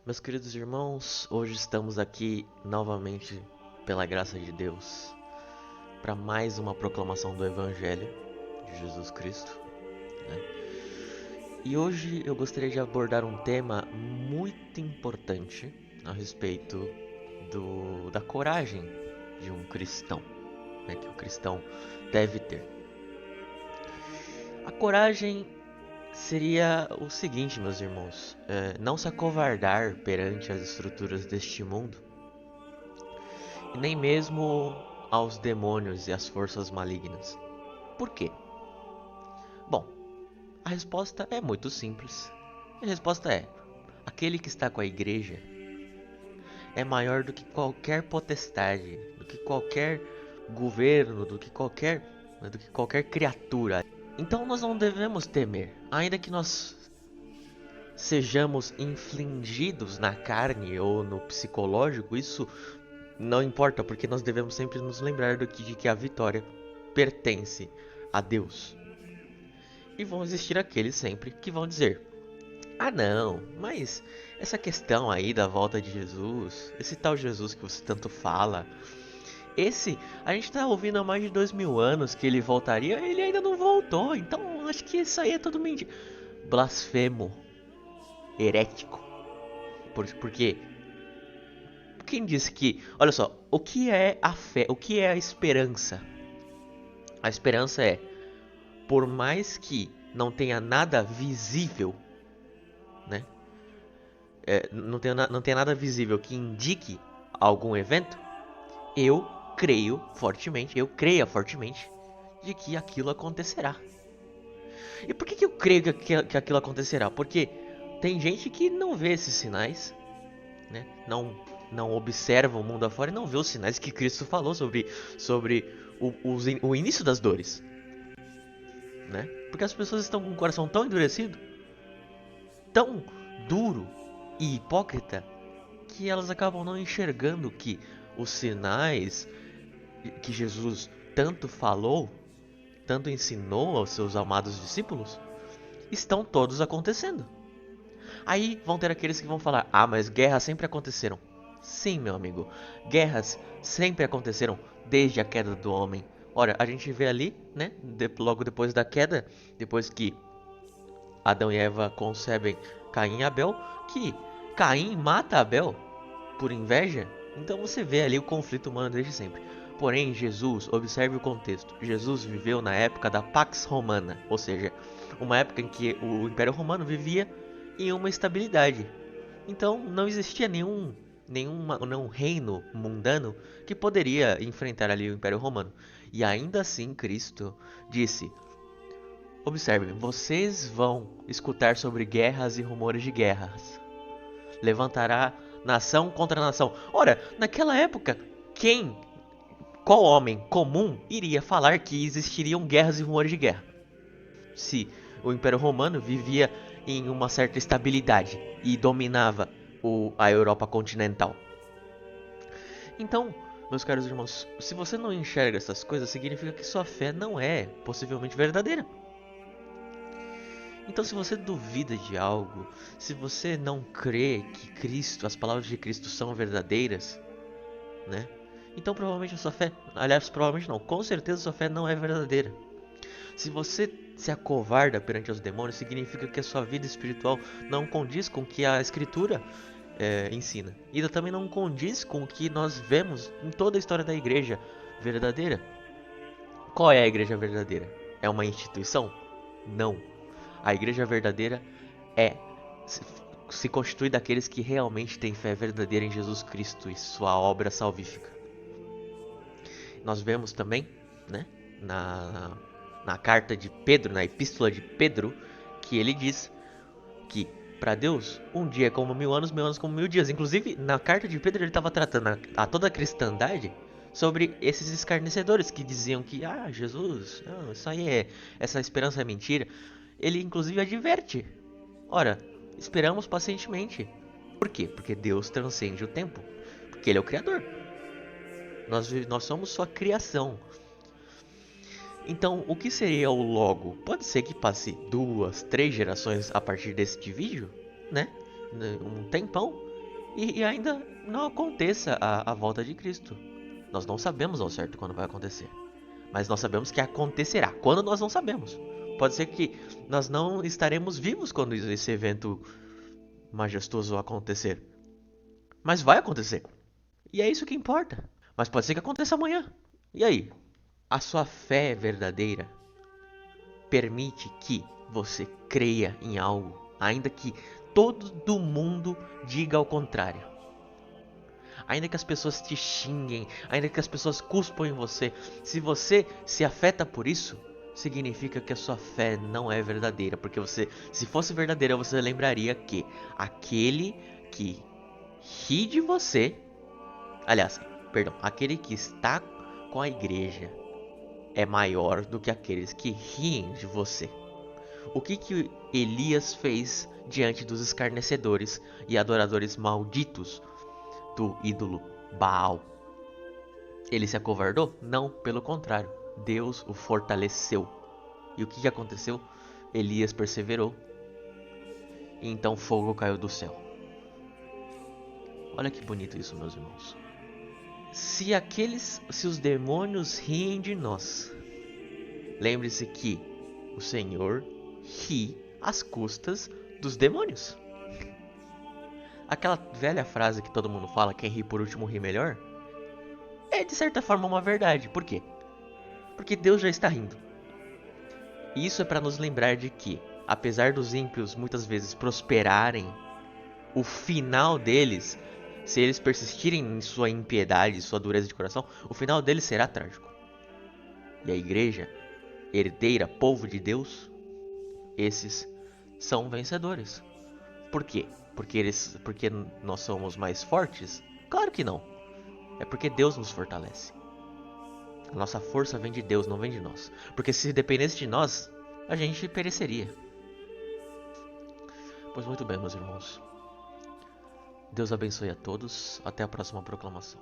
Meus queridos irmãos, hoje estamos aqui novamente, pela graça de Deus, para mais uma proclamação do Evangelho de Jesus Cristo, né? E hoje eu gostaria de abordar um tema muito importante a respeito da coragem de um cristão, né, que o cristão deve ter. A coragem seria o seguinte, meus irmãos: não se acovardar perante as estruturas deste mundo, e nem mesmo aos demônios e às forças malignas. Por quê? Bom, a resposta é muito simples. A resposta é: aquele que está com a igreja é maior do que qualquer potestade, do que qualquer governo, do que qualquer criatura. Então nós não devemos temer, ainda que nós sejamos infligidos na carne ou no psicológico. Isso não importa, porque nós devemos sempre nos lembrar de que a vitória pertence a Deus. E vão existir aqueles sempre que vão dizer: ah não, mas essa questão aí da volta de Jesus, esse tal Jesus que você tanto fala, a gente tá ouvindo há mais de 2000 anos que ele voltaria, ele ainda não voltou, então acho que isso aí é tudo mentira. Blasfemo, herético. Porque quem disse que, olha só, o que é a fé, o que é a esperança? A esperança é, por mais que não tenha nada visível, né? Não tenha nada visível que indique algum evento, eu eu creia fortemente de que aquilo acontecerá. E por que eu creio que aquilo acontecerá? Porque tem gente que não vê esses sinais, né? Não observa o mundo afora e não vê os sinais que Cristo falou sobre o início das dores, né? Porque as pessoas estão com o coração tão endurecido, tão duro e hipócrita, que elas acabam não enxergando que os sinais que Jesus tanto falou, tanto ensinou aos seus amados discípulos, estão todos acontecendo. Aí vão ter aqueles que vão falar: ah, mas guerras sempre aconteceram. Sim, meu amigo, guerras sempre aconteceram desde a queda do homem. Ora, a gente vê ali, né, logo depois da queda, depois que Adão e Eva concebem Caim e Abel, que Caim mata Abel por inveja. Então você vê ali o conflito humano desde sempre. Porém, Jesus, observe o contexto. Jesus viveu na época da Pax Romana, ou seja, uma época em que o Império Romano vivia em uma estabilidade. Então não existia nenhum reino mundano que poderia enfrentar ali o Império Romano. E ainda assim Cristo disse: observe, vocês vão escutar sobre guerras e rumores de guerras. Levantará nação contra nação. Ora, naquela época, qual homem comum iria falar que existiriam guerras e rumores de guerra? Se o Império Romano vivia em uma certa estabilidade e dominava a Europa continental. Então, meus caros irmãos, se você não enxerga essas coisas, significa que sua fé não é possivelmente verdadeira. Então, se você duvida de algo, se você não crê que Cristo, as palavras de Cristo são verdadeiras, né? Então, provavelmente a sua fé, aliás, provavelmente não, com certeza a sua fé não é verdadeira. Se você se acovarda perante os demônios, significa que a sua vida espiritual não condiz com o que a Escritura ensina. E também não condiz com o que nós vemos em toda a história da igreja verdadeira. Qual é a igreja verdadeira? É uma instituição? Não. A igreja verdadeira é se constitui daqueles que realmente têm fé verdadeira em Jesus Cristo e sua obra salvífica. Nós vemos também, né, na carta de Pedro, na epístola de Pedro, que ele diz que para Deus um dia é como 1000 anos, 1000 anos como 1000 dias. Inclusive, na carta de Pedro ele estava tratando a toda a cristandade sobre esses escarnecedores que diziam que Jesus, não, isso aí essa esperança é mentira. Ele inclusive adverte: ora, esperamos pacientemente. Por quê? Porque Deus transcende o tempo, porque ele é o criador. Nós somos sua criação. Então, o que seria o logo? Pode ser que passe 2, 3 gerações a partir desse vídeo, né? Um tempão. e ainda não aconteça a volta de Cristo. Nós não sabemos ao certo quando vai acontecer, mas nós sabemos que acontecerá. Quando nós não sabemos. Pode ser que nós não estaremos vivos quando esse evento majestoso acontecer, mas vai acontecer. E é isso que importa. Mas pode ser que aconteça amanhã. E aí? A sua fé verdadeira permite que você creia em algo, ainda que todo mundo diga ao contrário. Ainda que as pessoas te xinguem, ainda que as pessoas cuspam em você, se você se afeta por isso, significa que a sua fé não é verdadeira, porque você, se fosse verdadeira, você lembraria que aquele que ri de você, aliás, perdão, aquele que está com a igreja é maior do que aqueles que riem de você. O que Elias fez diante dos escarnecedores e adoradores malditos do ídolo Baal? Ele se acovardou? Não, pelo contrário. Deus o fortaleceu. E o que aconteceu? Elias perseverou. E então fogo caiu do céu. Olha que bonito isso, meus irmãos. Se os demônios riem de nós, lembre-se que o Senhor ri às custas dos demônios. Aquela velha frase que todo mundo fala, quem ri por último ri melhor, é de certa forma uma verdade. Por quê? Porque Deus já está rindo. E isso é para nos lembrar de que, apesar dos ímpios muitas vezes prosperarem, o final deles, se eles persistirem em sua impiedade, sua dureza de coração, o final deles será trágico. E a igreja, herdeira, povo de Deus, esses são vencedores. Por quê? Porque nós somos mais fortes? Claro que não. É porque Deus nos fortalece. A nossa força vem de Deus, não vem de nós. Porque se dependesse de nós, a gente pereceria. Pois muito bem, meus irmãos. Deus abençoe a todos. Até a próxima proclamação.